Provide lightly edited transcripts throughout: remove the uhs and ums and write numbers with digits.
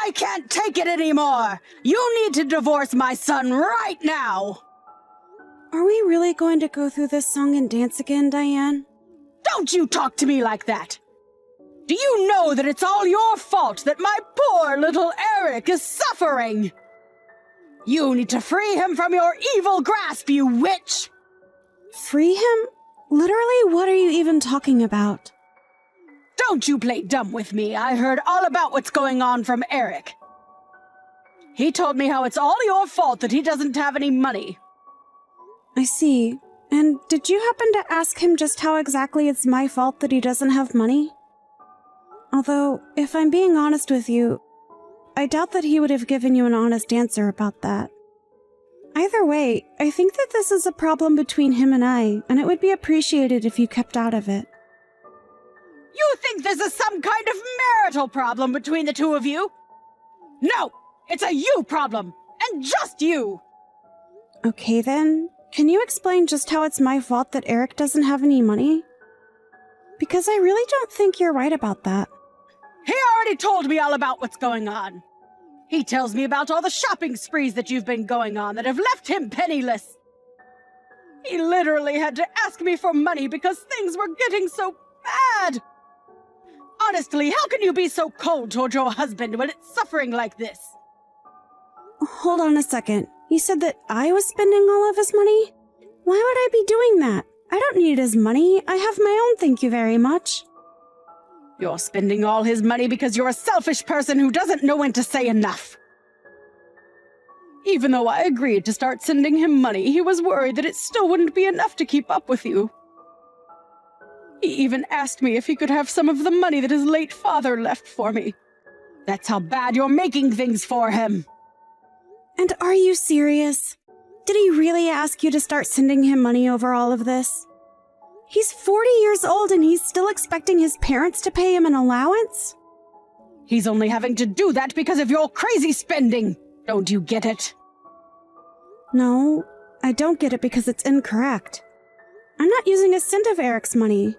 I can't take it anymore! You need to divorce my son right now! Are we really going to go through this song and dance again, Diane? Don't you talk to me like that! Do you know that it's all your fault that my poor little Eric is suffering? You need to free him from your evil grasp, you witch! Free him? Literally, what are you even talking about? Don't you play dumb with me. I heard all about what's going on from Eric. He told me how it's all your fault that he doesn't have any money. I see. And did you happen to ask him just how exactly it's my fault that he doesn't have money? Although, if I'm being honest with you, I doubt that he would have given you an honest answer about that. Either way, I think that this is a problem between him and I, and it would be appreciated if you kept out of it. You think this is some kind of marital problem between the two of you? No, it's a you problem, and just you! Okay then, can you explain just how it's my fault that Eric doesn't have any money? Because I really don't think you're right about that. He already told me all about what's going on. He tells me about all the shopping sprees that you've been going on that have left him penniless. He literally had to ask me for money because things were getting so bad. Honestly, how can you be so cold toward your husband when it's suffering like this? Hold on a second. You said that I was spending all of his money? Why would I be doing that? I don't need his money. I have my own, thank you very much. You're spending all his money because you're a selfish person who doesn't know when to say enough. Even though I agreed to start sending him money, he was worried that it still wouldn't be enough to keep up with you. He even asked me if he could have some of the money that his late father left for me. That's how bad you're making things for him. And are you serious? Did he really ask you to start sending him money over all of this? He's 40 years old and he's still expecting his parents to pay him an allowance? He's only having to do that because of your crazy spending. Don't you get it? No, I don't get it because it's incorrect. I'm not using a cent of Eric's money.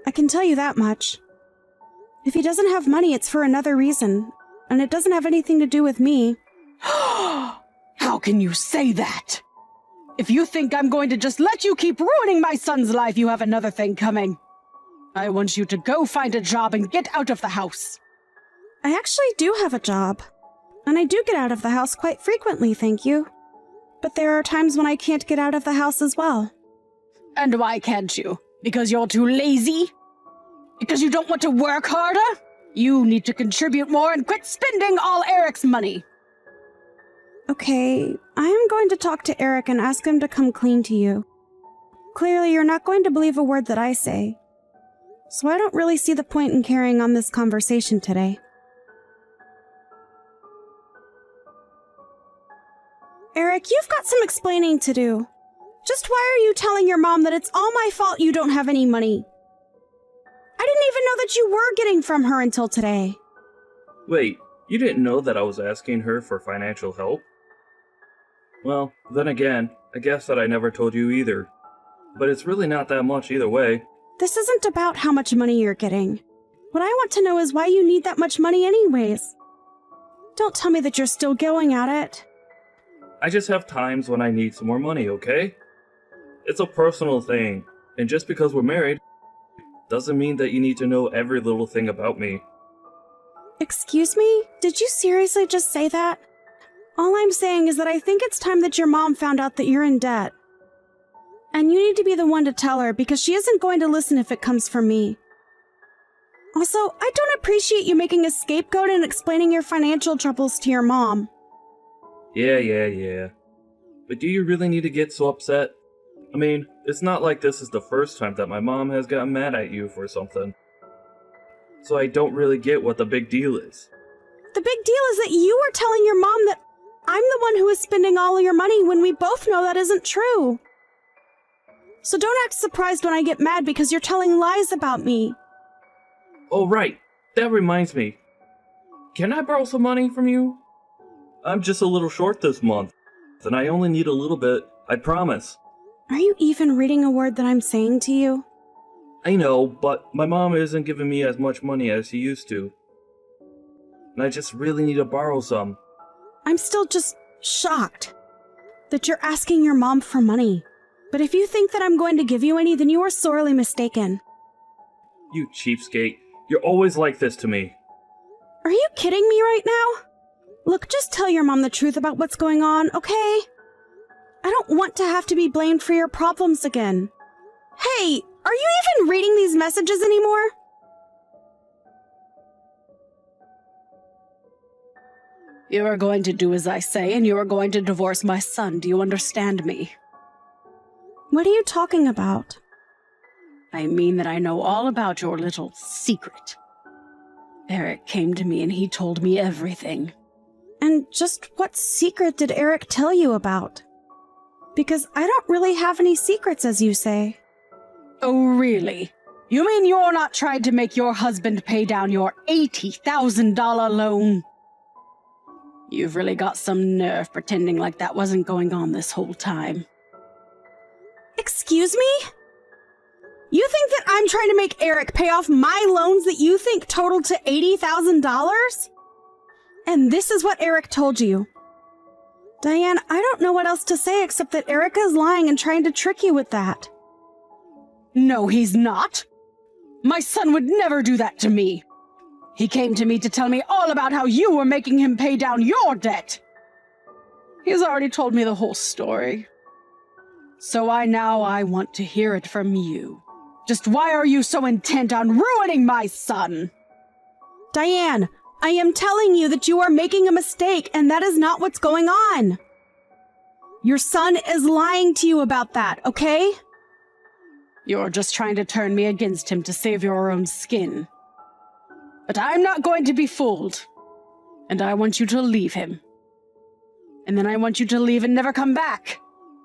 I can tell you that much. If he doesn't have money, it's for another reason, and it doesn't have anything to do with me. How can you say that? If you think I'm going to just let you keep ruining my son's life, you have another thing coming. I want you to go find a job and get out of the house. I actually do have a job, and I do get out of the house quite frequently, thank you. But there are times when I can't get out of the house as well. And why can't you? Because you're too lazy? Because you don't want to work harder? You need to contribute more and quit spending all Eric's money. Okay, I am going to talk to Eric and ask him to come clean to you. Clearly, you're not going to believe a word that I say. So I don't really see the point in carrying on this conversation today. Eric, you've got some explaining to do. Just why are you telling your mom that it's all my fault you don't have any money? I didn't even know that you were getting from her until today. Wait, you didn't know that I was asking her for financial help? Well, then again, I guess that I never told you either. But it's really not that much either way. This isn't about how much money you're getting. What I want to know is why you need that much money anyways. Don't tell me that you're still going at it. I just have times when I need some more money, okay? It's a personal thing, and just because we're married, doesn't mean that you need to know every little thing about me. Excuse me? Did you seriously just say that? All I'm saying is that I think it's time that your mom found out that you're in debt. And you need to be the one to tell her because she isn't going to listen if it comes from me. Also, I don't appreciate you making a scapegoat and explaining your financial troubles to your mom. Yeah. But do you really need to get so upset? I mean, it's not like this is the first time that my mom has gotten mad at you for something. So I don't really get what the big deal is. The big deal is that you are telling your mom that I'm the one who is spending all of your money when we both know that isn't true. So don't act surprised when I get mad because you're telling lies about me. Oh right, that reminds me. Can I borrow some money from you? I'm just a little short this month, and I only need a little bit, I promise. Are you even reading a word that I'm saying to you? I know, but my mom isn't giving me as much money as she used to. and I just really need to borrow some. I'm still just shocked that you're asking your mom for money. But if you think that I'm going to give you any, then you are sorely mistaken. You cheapskate. You're always like this to me. Are you kidding me right now? Look, just tell your mom the truth about what's going on, okay? I don't want to have to be blamed for your problems again. Hey, are you even reading these messages anymore? You are going to do as I say, and you are going to divorce my son. Do you understand me? What are you talking about? I mean that I know all about your little secret. Eric came to me and he told me everything. And just what secret did Eric tell you about? Because I don't really have any secrets, as you say. Oh, really? You mean you're not trying to make your husband pay down your $80,000 loan? You've really got some nerve pretending like that wasn't going on this whole time. Excuse me? You think that I'm trying to make Eric pay off my loans that you think totaled to $80,000? And this is what Eric told you. Diane, I don't know what else to say except that Eric is lying and trying to trick you with that. No, he's not. My son would never do that to me. He came to me to tell me all about how you were making him pay down your debt. He's already told me the whole story. So I want to hear it from you. Just why are you so intent on ruining my son? Diane, I am telling you that you are making a mistake, and that is not what's going on. Your son is lying to you about that, okay? You're just trying to turn me against him to save your own skin. But I'm not going to be fooled. And I want you to leave him. And then I want you to leave and never come back.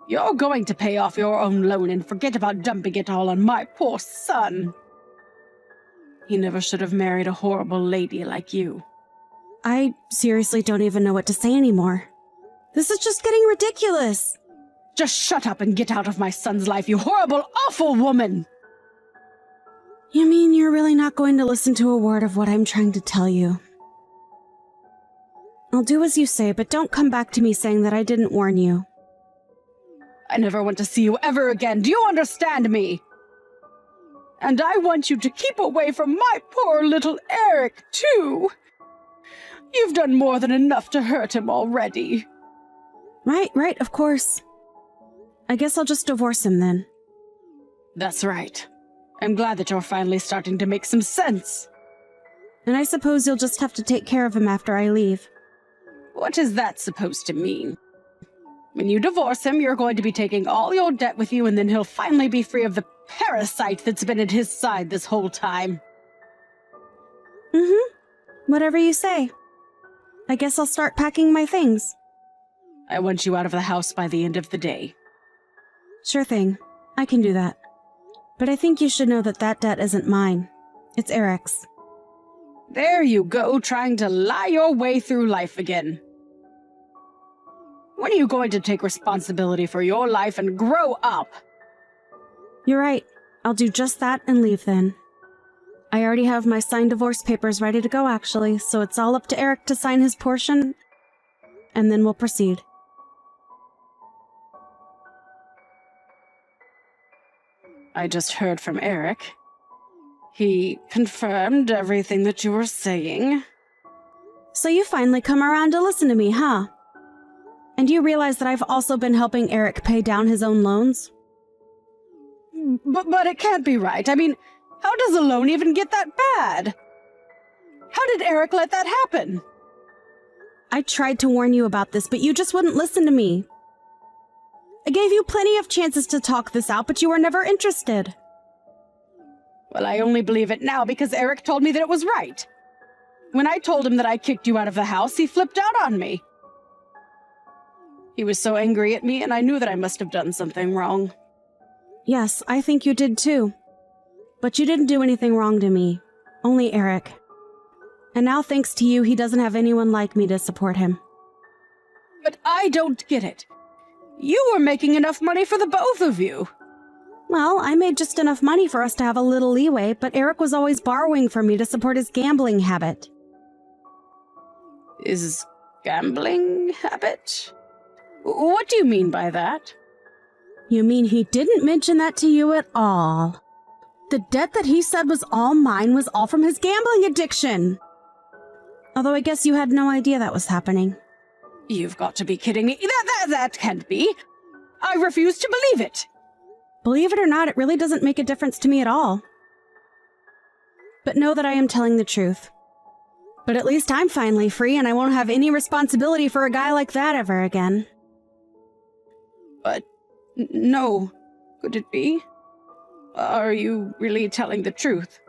You're going to pay off your own loan and forget about dumping it all on my poor son. He never should have married a horrible lady like you. I seriously don't even know what to say anymore. This is just getting ridiculous. Just shut up and get out of my son's life, you horrible, awful woman! You mean you're really not going to listen to a word of what I'm trying to tell you? I'll do as you say, but don't come back to me saying that I didn't warn you. I never want to see you ever again. Do you understand me? And I want you to keep away from my poor little Eric, too. You've done more than enough to hurt him already. Right, of course. I guess I'll just divorce him then. That's right. I'm glad that you're finally starting to make some sense. And I suppose you'll just have to take care of him after I leave. What is that supposed to mean? When you divorce him, you're going to be taking all your debt with you, and then he'll finally be free of the parasite that's been at his side this whole time. Whatever you say. I guess I'll start packing my things. I want you out of the house by the end of the day. Sure thing. I can do that. But I think you should know that that debt isn't mine. It's Eric's. There you go, trying to lie your way through life again. When are you going to take responsibility for your life and grow up? You're right. I'll do just that and leave then. I already have my signed divorce papers ready to go, actually, so it's all up to Eric to sign his portion, and then we'll proceed. I just heard from Eric. He confirmed everything that you were saying. So you finally come around to listen to me, huh? And you realize that I've also been helping Eric pay down his own loans? But it can't be right. I mean, how does a loan even get that bad? How did Eric let that happen? I tried to warn you about this, but you just wouldn't listen to me. I gave you plenty of chances to talk this out, but you were never interested. Well, I only believe it now because Eric told me that it was right. When I told him that I kicked you out of the house, he flipped out on me. He was so angry at me, and I knew that I must have done something wrong. Yes, I think you did too. But you didn't do anything wrong to me. Only Eric. And now, thanks to you, he doesn't have anyone like me to support him. But I don't get it. You were making enough money for the both of you. Well, I made just enough money for us to have a little leeway, but Eric was always borrowing from me to support his gambling habit. His gambling habit? What do you mean by that? You mean he didn't mention that to you at all? The debt that he said was all mine was all from his gambling addiction. Although I guess you had no idea that was happening. You've got to be kidding me. That can't be. I refuse to believe it. Believe it or not, it really doesn't make a difference to me at all. But know that I am telling the truth. But at least I'm finally free and I won't have any responsibility for a guy like that ever again. But no, could it be? Are you really telling the truth?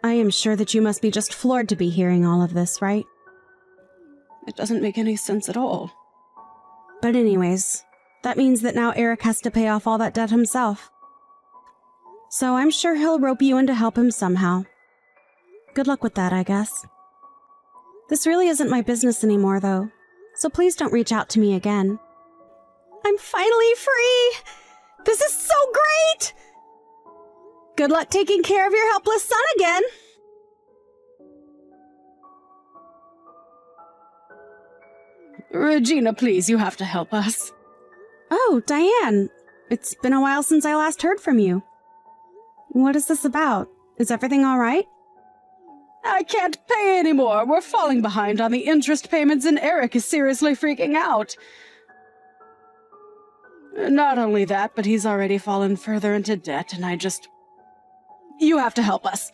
I am sure that you must be just floored to be hearing all of this, right? It doesn't make any sense at all. But anyways, that means that now Eric has to pay off all that debt himself. So I'm sure he'll rope you in to help him somehow. Good luck with that, I guess. This really isn't my business anymore, though, so please don't reach out to me again. I'm finally free! This is so great! Good luck taking care of your helpless son again! Regina, please, you have to help us. Oh, Diane. It's been a while since I last heard from you. What is this about? Is everything all right? I can't pay anymore. We're falling behind on the interest payments and Eric is seriously freaking out. Not only that, but he's already fallen further into debt and You have to help us.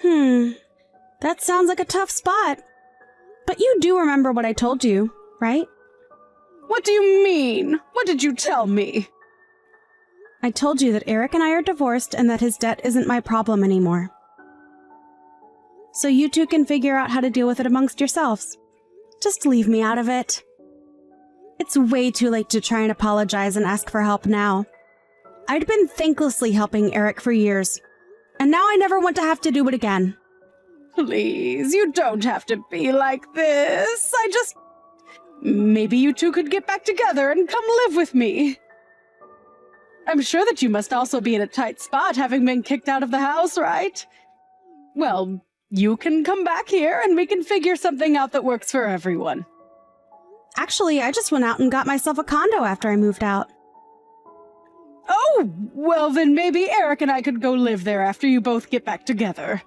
That sounds like a tough spot. But you do remember what I told you, right? What do you mean? What did you tell me? I told you that Eric and I are divorced and that his debt isn't my problem anymore. So you two can figure out how to deal with it amongst yourselves. Just leave me out of it. It's way too late to try and apologize and ask for help now. I'd been thanklessly helping Eric for years, and now I never want to have to do it again. Please, you don't have to be like this. Maybe you two could get back together and come live with me. I'm sure that you must also be in a tight spot having been kicked out of the house, right? Well, you can come back here and we can figure something out that works for everyone. Actually, I just went out and got myself a condo after I moved out. Oh, well then maybe Eric and I could go live there after you both get back together.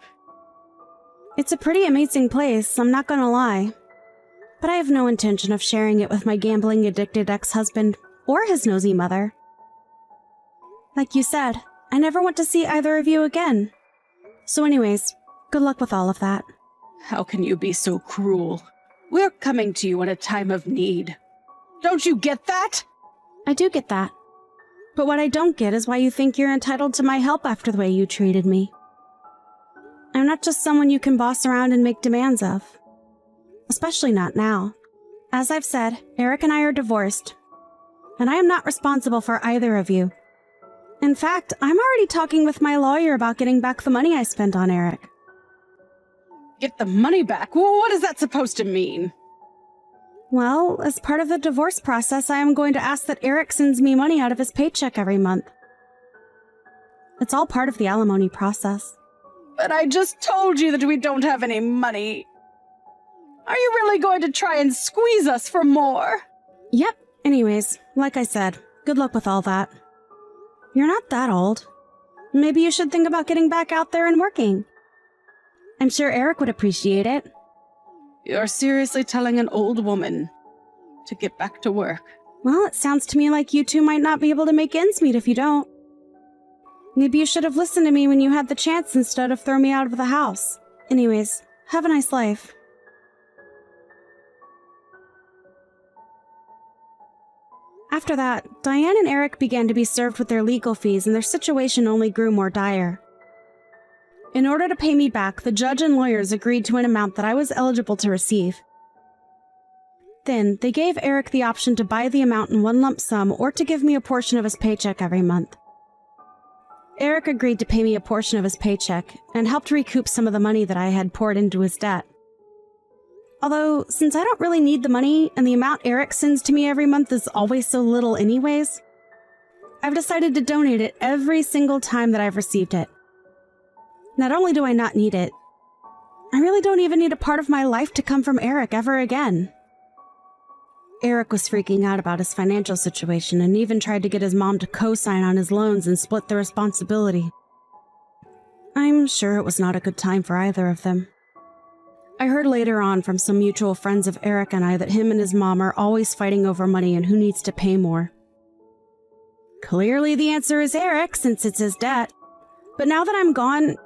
It's a pretty amazing place, I'm not gonna lie. But I have no intention of sharing it with my gambling-addicted ex-husband or his nosy mother. Like you said, I never want to see either of you again. So anyways, good luck with all of that. How can you be so cruel? We're coming to you in a time of need. Don't you get that? I do get that. But what I don't get is why you think you're entitled to my help after the way you treated me. I'm not just someone you can boss around and make demands of. Especially not now. As I've said, Eric and I are divorced. And I am not responsible for either of you. In fact, I'm already talking with my lawyer about getting back the money I spent on Eric. Get the money back? What is that supposed to mean? Well, as part of the divorce process, I am going to ask that Eric sends me money out of his paycheck every month. It's all part of the alimony process. But I just told you that we don't have any money. Are you really going to try and squeeze us for more? Yep. Anyways, like I said, good luck with all that. You're not that old. Maybe you should think about getting back out there and working. I'm sure Eric would appreciate it. You're seriously telling an old woman to get back to work? Well, it sounds to me like you two might not be able to make ends meet if you don't. Maybe you should have listened to me when you had the chance instead of throw me out of the house. Anyways, have a nice life. After that, Diane and Eric began to be served with their legal fees and their situation only grew more dire. In order to pay me back, the judge and lawyers agreed to an amount that I was eligible to receive. Then, they gave Eric the option to buy the amount in one lump sum or to give me a portion of his paycheck every month. Eric agreed to pay me a portion of his paycheck and helped recoup some of the money that I had poured into his debt. Although, since I don't really need the money and the amount Eric sends to me every month is always so little anyways, I've decided to donate it every single time that I've received it. Not only do I not need it, I really don't even need a part of my life to come from Eric ever again. Eric was freaking out about his financial situation and even tried to get his mom to co-sign on his loans and split the responsibility. I'm sure it was not a good time for either of them. I heard later on from some mutual friends of Eric and I that him and his mom are always fighting over money and who needs to pay more. Clearly the answer is Eric, since it's his debt. But now that I'm gone,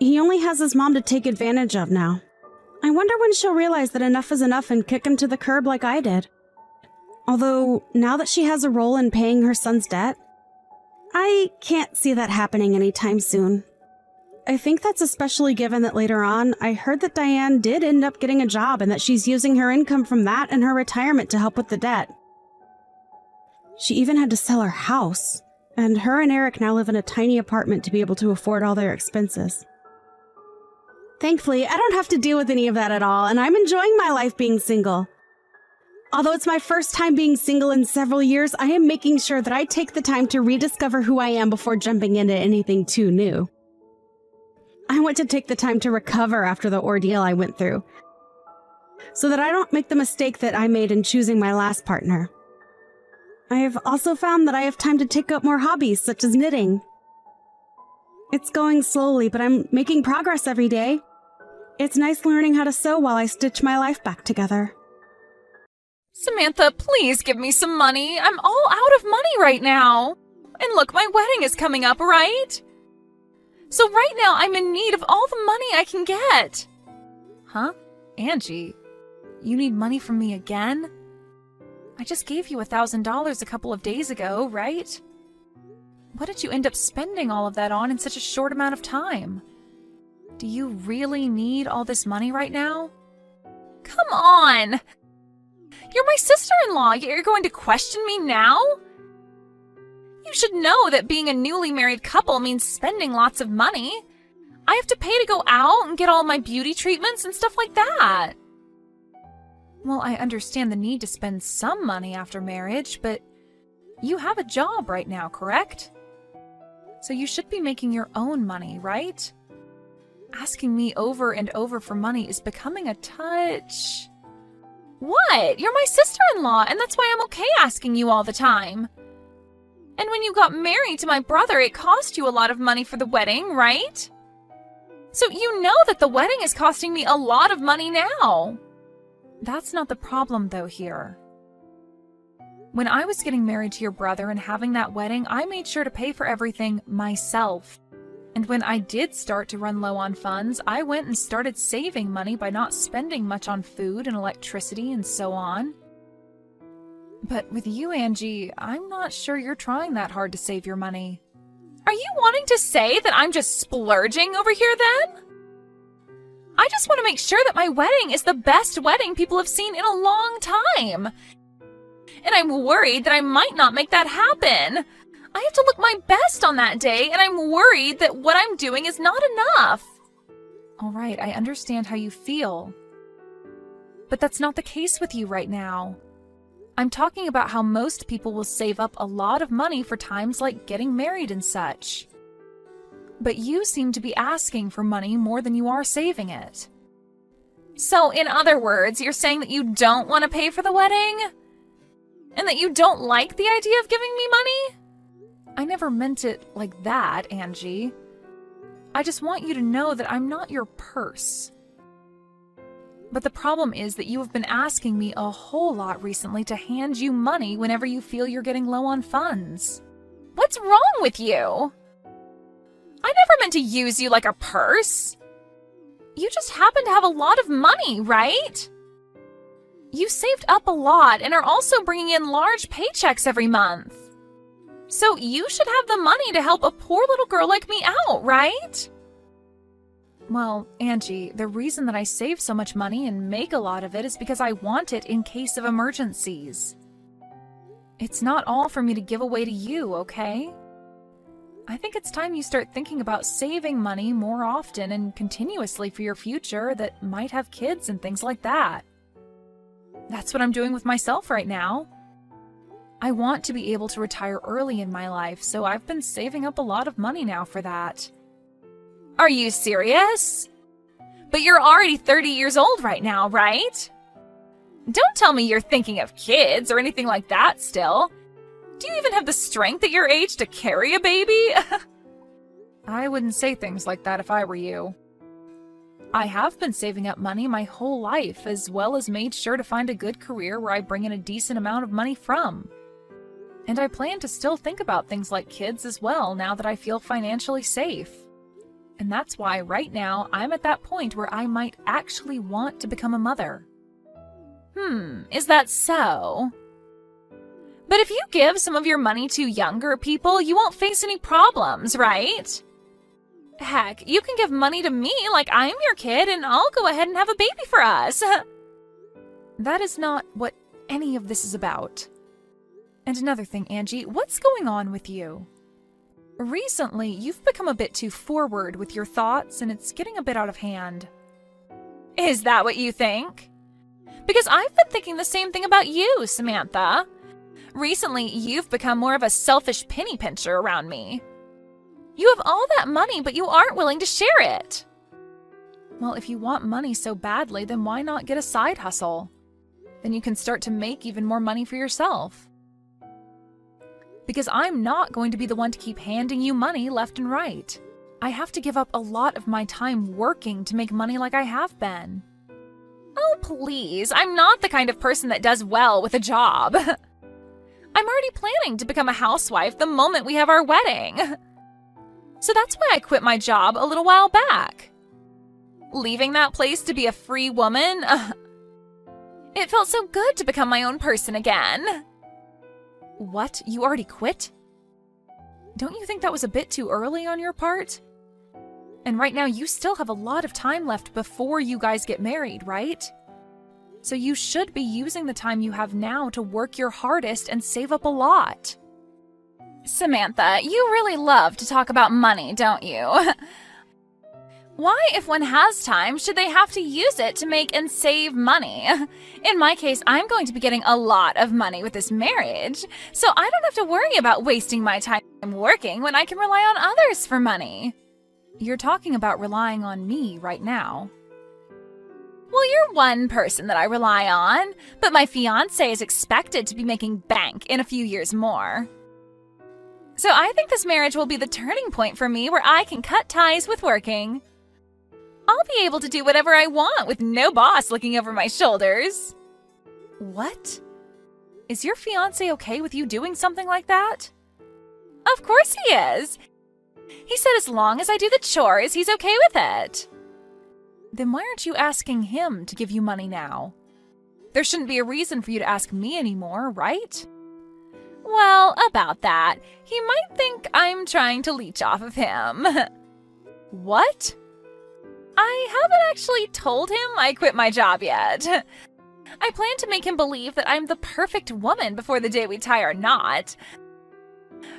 he only has his mom to take advantage of now. I wonder when she'll realize that enough is enough and kick him to the curb like I did. Although, now that she has a role in paying her son's debt, I can't see that happening anytime soon. I think that's especially given that later on, I heard that Diane did end up getting a job and that she's using her income from that and her retirement to help with the debt. She even had to sell her house, and her and Eric now live in a tiny apartment to be able to afford all their expenses. Thankfully, I don't have to deal with any of that at all, and I'm enjoying my life being single. Although it's my first time being single in several years, I am making sure that I take the time to rediscover who I am before jumping into anything too new. I want to take the time to recover after the ordeal I went through, so that I don't make the mistake that I made in choosing my last partner. I have also found that I have time to take up more hobbies, such as knitting. It's going slowly, but I'm making progress every day. It's nice learning how to sew while I stitch my life back together. Samantha, please give me some money. I'm all out of money right now. And look, my wedding is coming up, right? So right now I'm in need of all the money I can get. Huh? Angie, you need money from me again? I just gave you $1,000 a couple of days ago, right? What did you end up spending all of that on in such a short amount of time? Do you really need all this money right now? Come on! You're my sister-in-law. You're going to question me now? You should know that being a newly married couple means spending lots of money. I have to pay to go out and get all my beauty treatments and stuff like that. Well, I understand the need to spend some money after marriage, but you have a job right now, correct? So you should be making your own money, right? Asking me over and over for money is becoming a touch... What? You're my sister-in-law, and that's why I'm okay asking you all the time. And when you got married to my brother, it cost you a lot of money for the wedding, right? So you know that the wedding is costing me a lot of money now. That's not the problem, though, here. When I was getting married to your brother and having that wedding, I made sure to pay for everything myself. And when I did start to run low on funds, I went and started saving money by not spending much on food and electricity and so on. But with you, Angie, I'm not sure you're trying that hard to save your money. Are you wanting to say that I'm just splurging over here then? I just want to make sure that my wedding is the best wedding people have seen in a long time. And I'm worried that I might not make that happen. I have to look my best on that day, and I'm worried that what I'm doing is not enough. All right, I understand how you feel. But that's not the case with you right now. I'm talking about how most people will save up a lot of money for times like getting married and such. But you seem to be asking for money more than you are saving it. So, in other words, you're saying that you don't want to pay for the wedding? And that you don't like the idea of giving me money? I never meant it like that, Angie. I just want you to know that I'm not your purse. But the problem is that you have been asking me a whole lot recently to hand you money whenever you feel you're getting low on funds. What's wrong with you? I never meant to use you like a purse. You just happen to have a lot of money, right? You saved up a lot and are also bringing in large paychecks every month. So you should have the money to help a poor little girl like me out, right? Well, Angie, the reason that I save so much money and make a lot of it is because I want it in case of emergencies. It's not all for me to give away to you, okay? I think it's time you start thinking about saving money more often and continuously for your future that might have kids and things like that. That's what I'm doing with myself right now. I want to be able to retire early in my life, so I've been saving up a lot of money now for that. Are you serious? But you're already 30 years old right now, right? Don't tell me you're thinking of kids or anything like that still. Do you even have the strength at your age to carry a baby? I wouldn't say things like that if I were you. I have been saving up money my whole life, as well as made sure to find a good career where I bring in a decent amount of money from. And I plan to still think about things like kids as well now that I feel financially safe. And that's why right now I'm at that point where I might actually want to become a mother. Is that so? But if you give some of your money to younger people, you won't face any problems, right? Heck, you can give money to me like I'm your kid and I'll go ahead and have a baby for us. That is not what any of this is about. And another thing, Angie, what's going on with you? Recently, you've become a bit too forward with your thoughts and it's getting a bit out of hand. Is that what you think? Because I've been thinking the same thing about you, Samantha. Recently, you've become more of a selfish penny pincher around me. You have all that money, but you aren't willing to share it. Well, if you want money so badly, then why not get a side hustle? Then you can start to make even more money for yourself. Because I'm not going to be the one to keep handing you money left and right. I have to give up a lot of my time working to make money like I have been. Oh, please, I'm not the kind of person that does well with a job. I'm already planning to become a housewife the moment we have our wedding. So that's why I quit my job a little while back. Leaving that place to be a free woman, it felt so good to become my own person again. What? You already quit? Don't you think that was a bit too early on your part? And right now you still have a lot of time left before you guys get married, right? So you should be using the time you have now to work your hardest and save up a lot. Samantha, you really love to talk about money, don't you? Why, if one has time, should they have to use it to make and save money? In my case, I'm going to be getting a lot of money with this marriage, so I don't have to worry about wasting my time working when I can rely on others for money. You're talking about relying on me right now. Well, you're one person that I rely on, but my fiancé is expected to be making bank in a few years more. So I think this marriage will be the turning point for me where I can cut ties with working. I'll be able to do whatever I want with no boss looking over my shoulders. What? Is your fiancé okay with you doing something like that? Of course he is. He said as long as I do the chores, he's okay with it. Then why aren't you asking him to give you money now? There shouldn't be a reason for you to ask me anymore, right? Well, about that, he might think I'm trying to leech off of him. What? I haven't actually told him I quit my job yet. I plan to make him believe that I'm the perfect woman before the day we tie our knot.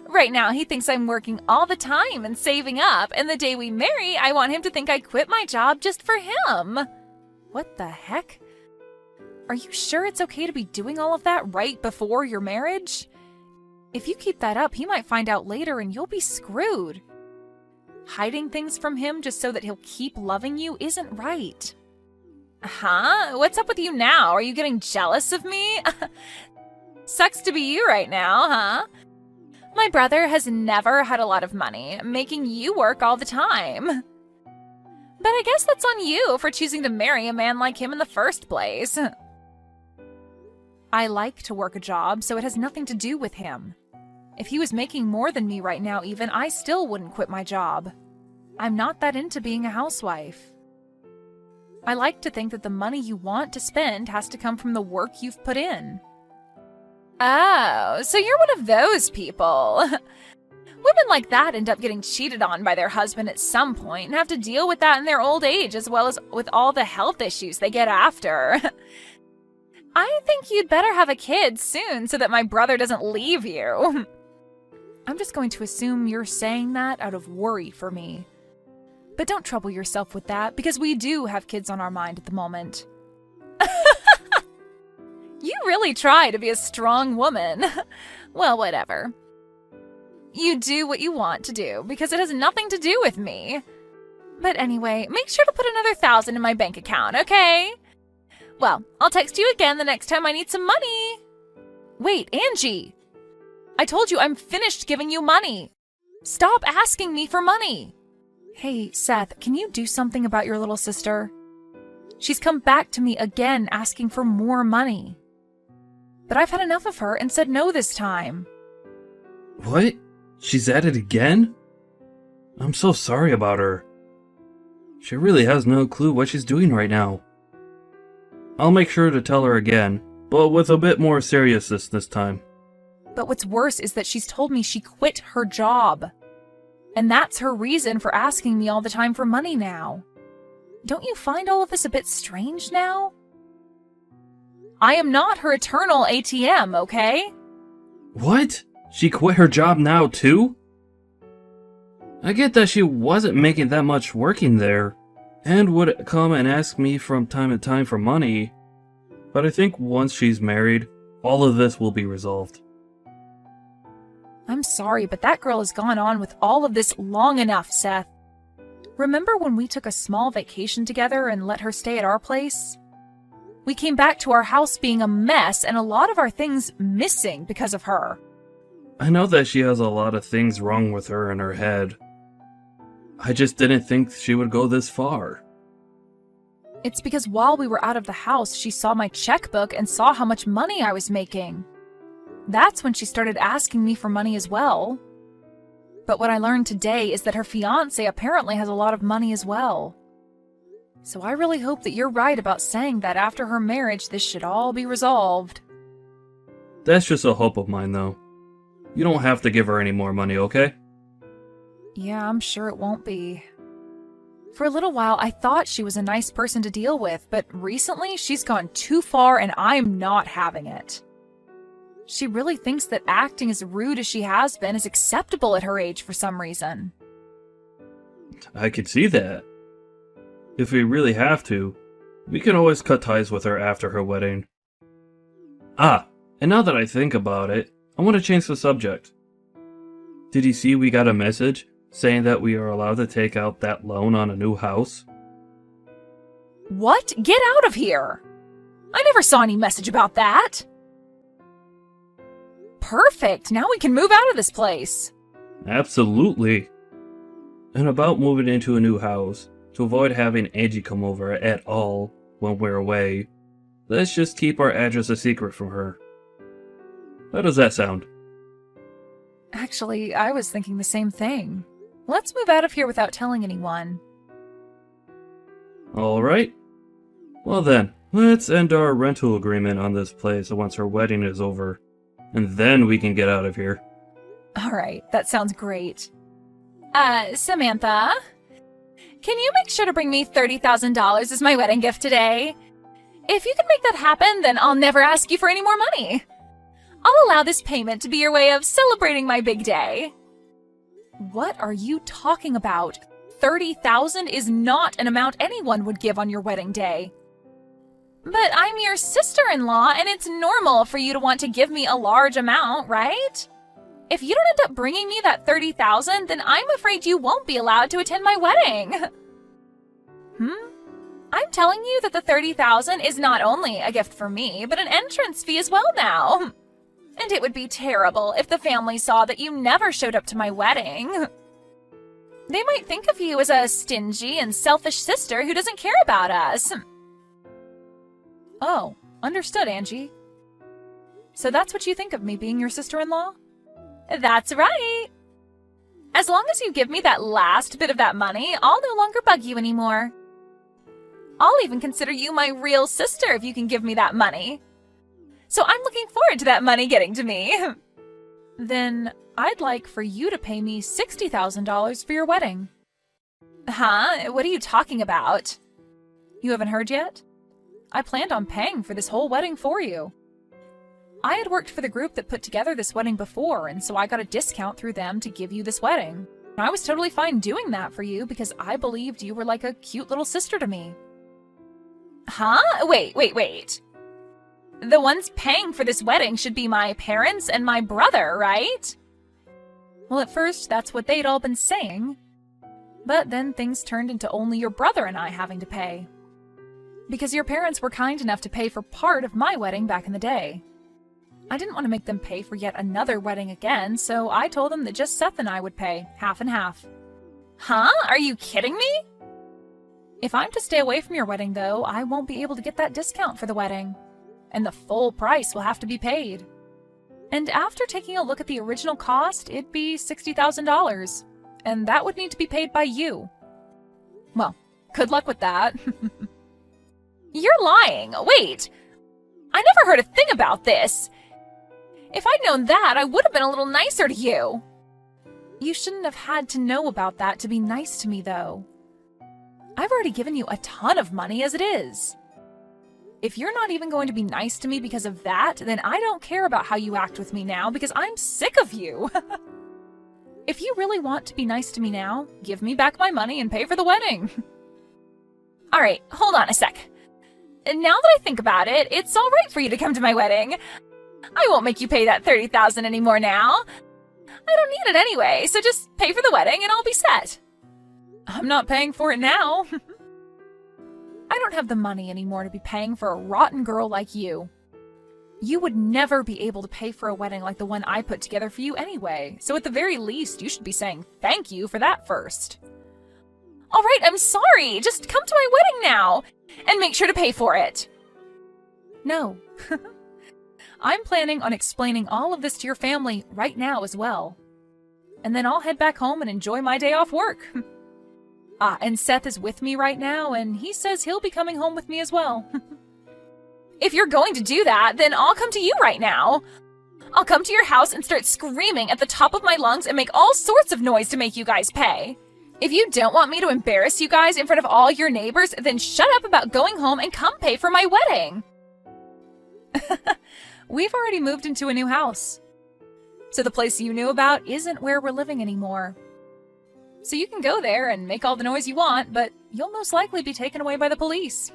Right now, he thinks I'm working all the time and saving up, and the day we marry, I want him to think I quit my job just for him. What the heck? Are you sure it's okay to be doing all of that right before your marriage? If you keep that up, he might find out later and you'll be screwed. Hiding things from him just so that he'll keep loving you isn't right. Huh? What's up with you now? Are you getting jealous of me? Sucks to be you right now, huh? My brother has never had a lot of money, making you work all the time. But I guess that's on you for choosing to marry a man like him in the first place. I like to work a job, so it has nothing to do with him. If he was making more than me right now even, I still wouldn't quit my job. I'm not that into being a housewife. I like to think that the money you want to spend has to come from the work you've put in. Oh, so you're one of those people. Women like that end up getting cheated on by their husband at some point and have to deal with that in their old age as well as with all the health issues they get after. I think you'd better have a kid soon so that my brother doesn't leave you. I'm just going to assume you're saying that out of worry for me. But don't trouble yourself with that, because we do have kids on our mind at the moment. You really try to be a strong woman. Well, whatever. You do what you want to do, because it has nothing to do with me. But anyway, make sure to put another 1,000 in my bank account, okay? Well, I'll text you again the next time I need some money. Wait, Angie! I told you I'm finished giving you money. Stop asking me for money. Hey, Seth, can you do something about your little sister? She's come back to me again asking for more money. But I've had enough of her and said no this time. What? She's at it again? I'm so sorry about her. She really has no clue what she's doing right now. I'll make sure to tell her again, but with a bit more seriousness this time. But what's worse is that she's told me she quit her job. And that's her reason for asking me all the time for money now. Don't you find all of this a bit strange now? I am not her eternal ATM, okay? What? She quit her job now too? I get that she wasn't making that much working there, and would come and ask me from time to time for money, but I think once she's married, all of this will be resolved. I'm sorry, but that girl has gone on with all of this long enough, Seth. Remember when we took a small vacation together and let her stay at our place? We came back to our house being a mess and a lot of our things missing because of her. I know that she has a lot of things wrong with her in her head. I just didn't think she would go this far. It's because while we were out of the house, she saw my checkbook and saw how much money I was making. That's when she started asking me for money as well. But what I learned today is that her fiancé apparently has a lot of money as well. So I really hope that you're right about saying that after her marriage, this should all be resolved. That's just a hope of mine, though. You don't have to give her any more money, okay? Yeah, I'm sure it won't be. For a little while, I thought she was a nice person to deal with, but recently she's gone too far and I'm not having it. She really thinks that acting as rude as she has been is acceptable at her age for some reason. I could see that. If we really have to, we can always cut ties with her after her wedding. Ah, and now that I think about it, I want to change the subject. Did you see we got a message saying that we are allowed to take out that loan on a new house? What? Get out of here! I never saw any message about that! Perfect! Now we can move out of this place! Absolutely. And about moving into a new house, to avoid having Angie come over at all when we're away, let's just keep our address a secret from her. How does that sound? Actually, I was thinking the same thing. Let's move out of here without telling anyone. Alright. Well then, let's end our rental agreement on this place once her wedding is over. And then we can get out of here. Alright, that sounds great. Samantha? Can you make sure to bring me $30,000 as my wedding gift today? If you can make that happen, then I'll never ask you for any more money. I'll allow this payment to be your way of celebrating my big day. What are you talking about? $30,000 is not an amount anyone would give on your wedding day. But I'm your sister-in-law, and it's normal for you to want to give me a large amount, right? If you don't end up bringing me that $30,000, then I'm afraid you won't be allowed to attend my wedding. I'm telling you that the $30,000 is not only a gift for me, but an entrance fee as well now. And it would be terrible if the family saw that you never showed up to my wedding. They might think of you as a stingy and selfish sister who doesn't care about us. Oh, understood, Angie. So that's what you think of me being your sister-in-law? That's right. As long as you give me that last bit of that money, I'll no longer bug you anymore. I'll even consider you my real sister if you can give me that money. So I'm looking forward to that money getting to me. Then I'd like for you to pay me $60,000 for your wedding. Huh? What are you talking about? You haven't heard yet? I planned on paying for this whole wedding for you. I had worked for the group that put together this wedding before, and so I got a discount through them to give you this wedding. I was totally fine doing that for you because I believed you were like a cute little sister to me. Huh? Wait. The ones paying for this wedding should be my parents and my brother, right? Well, at first, that's what they'd all been saying. But then things turned into only your brother and I having to pay. Because your parents were kind enough to pay for part of my wedding back in the day. I didn't want to make them pay for yet another wedding again, so I told them that just Seth and I would pay, half and half. Huh? Are you kidding me? If I'm to stay away from your wedding, though, I won't be able to get that discount for the wedding. And the full price will have to be paid. And after taking a look at the original cost, it'd be $60,000. And that would need to be paid by you. Well, good luck with that. You're lying. Wait. I never heard a thing about this. If I'd known that, I would have been a little nicer to you. You shouldn't have had to know about that to be nice to me, though. I've already given you a ton of money as it is. If you're not even going to be nice to me because of that, then I don't care about how you act with me now because I'm sick of you. If you really want to be nice to me now, give me back my money and pay for the wedding. All right, hold on a sec. And now that I think about it, it's all right for you to come to my wedding. I won't make you pay that $30,000 anymore now. I don't need it anyway, so just pay for the wedding and I'll be set. I'm not paying for it now. I don't have the money anymore to be paying for a rotten girl like you. You would never be able to pay for a wedding like the one I put together for you anyway, so at the very least, you should be saying thank you for that first. All right, I'm sorry. Just come to my wedding now and make sure to pay for it. No. I'm planning on explaining all of this to your family right now as well. And then I'll head back home and enjoy my day off work. And Seth is with me right now, and he says he'll be coming home with me as well. If you're going to do that, then I'll come to you right now. I'll come to your house and start screaming at the top of my lungs and make all sorts of noise to make you guys pay. If you don't want me to embarrass you guys in front of all your neighbors, then shut up about going home and come pay for my wedding. We've already moved into a new house. So the place you knew about isn't where we're living anymore. So you can go there and make all the noise you want, but you'll most likely be taken away by the police.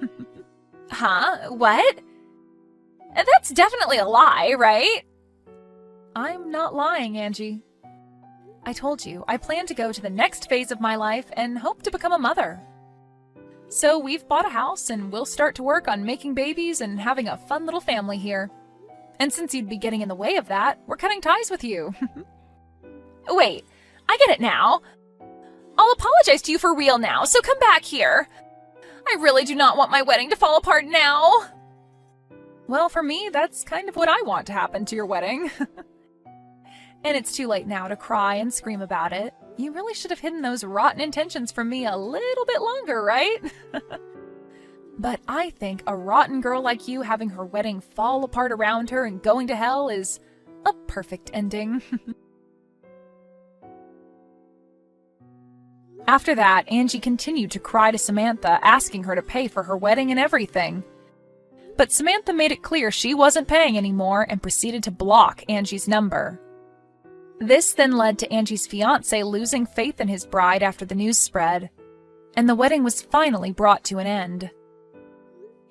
Huh? What? That's definitely a lie, right? I'm not lying, Angie. I told you, I plan to go to the next phase of my life and hope to become a mother. So we've bought a house and we'll start to work on making babies and having a fun little family here. And since you'd be getting in the way of that, we're cutting ties with you. Wait, I get it now. I'll apologize to you for real now, so come back here. I really do not want my wedding to fall apart now. Well, for me, that's kind of what I want to happen to your wedding. And it's too late now to cry and scream about it. You really should have hidden those rotten intentions from me a little bit longer, right? But I think a rotten girl like you having her wedding fall apart around her and going to hell is a perfect ending. After that, Angie continued to cry to Samantha, asking her to pay for her wedding and everything. But Samantha made it clear she wasn't paying anymore and proceeded to block Angie's number. This then led to Angie's fiancé losing faith in his bride after the news spread, and the wedding was finally brought to an end.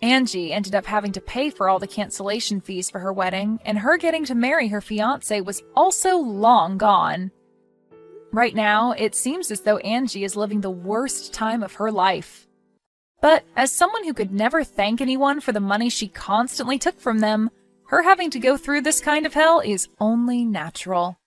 Angie ended up having to pay for all the cancellation fees for her wedding, and her getting to marry her fiancé was also long gone. Right now, it seems as though Angie is living the worst time of her life. But as someone who could never thank anyone for the money she constantly took from them, her having to go through this kind of hell is only natural.